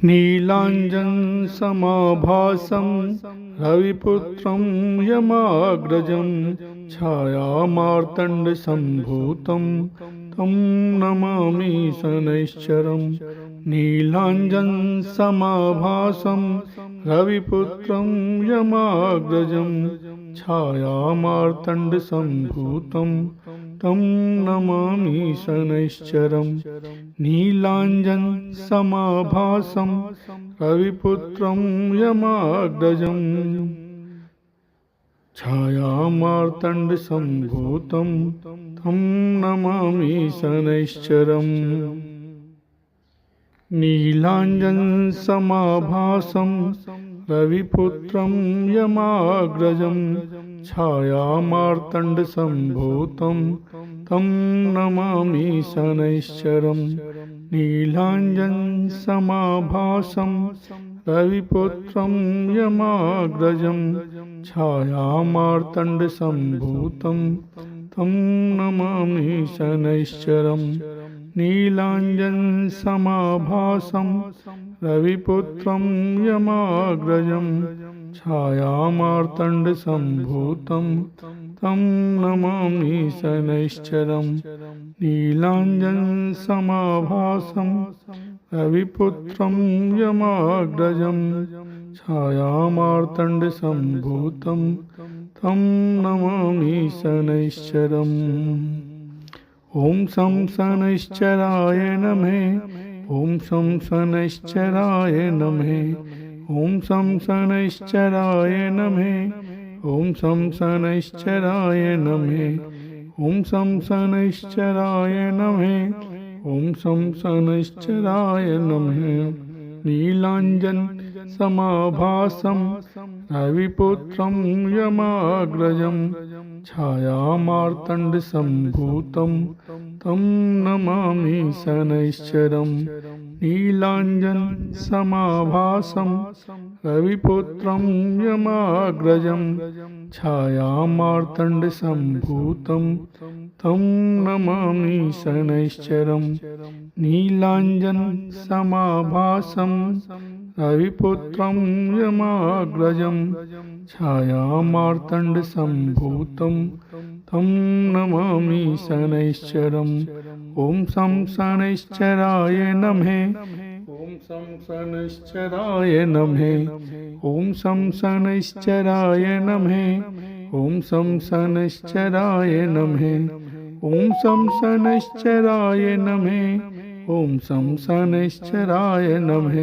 नीलाञ्जनसमाभासं रविपुत्रं यमाग्रजं छायामार्तण्डसम्भूतं तं नमामि शनैश्चरम्। नीलाञ्जनसमाभासं रविपुत्रं यमाग्रजं छायामार्तण्डसम्भूतं तं नमामि शनैश्चरम्। नीलाञ्जनसमाभासं रविपुत्रं यमाग्रजं छायामार्तण्डसम्भूतं तं नमामि शनैश्चरम्। नीलाञ्जनसमाभासं रविपुत्रं यमाग्रजं छायामार्तण्डसम्भूतं तं नमामि शनैश्चरम्। नीलाञ्जनसमाभासं रविपुत्रं यमाग्रजं छायामार्तण्डसम्भूतं तं नमामि शनैश्चरम्। नीलाञ्जनसमाभासं रविपुत्रं यमाग्रजं छायामार्तण्डसम्भूतं तं नमामि शनैश्चरम्। नीलाञ्जनसमाभासं रविपुत्रं यमाग्रजं छायामार्तण्डसम्भूतं तं नमामि शनैश्चरम्। ॐ शं शनैश्चराय नमः। ॐ शं शनैश्चराय नमः। ॐ शं शनैश्चराय नमः। ॐ शं शनैश्चराय नमः। ॐ शं शनैश्चराय नमः। ॐ शं शनैश्चराय नमः। नीलाञ्जनसमाभासं रविपुत्रं यमाग्रजं छायामार्तण्डसम्भूतं तं नमामि शनैश्चरम्। नीलाञ्जनसमाभासं रविपुत्रं यमाग्रजं छायामार्तण्डसम्भूतं तं नमामि शनैश्चरम्। नीलाञ्जनसमाभासं रविपुत्रं यमाग्रजं छायामार्तण्डसम्भूतं तं नमामि शनैश्चरम्। ॐ शं शनैश्चराय नमः। ॐ शं शनैश्चराय नमः। ॐ शं शनैश्चराय नमः। ॐ शं शनैश्चराय नमः। ॐ शं शनैश्चराय नमः। ॐ शं शनैश्चराय नमः।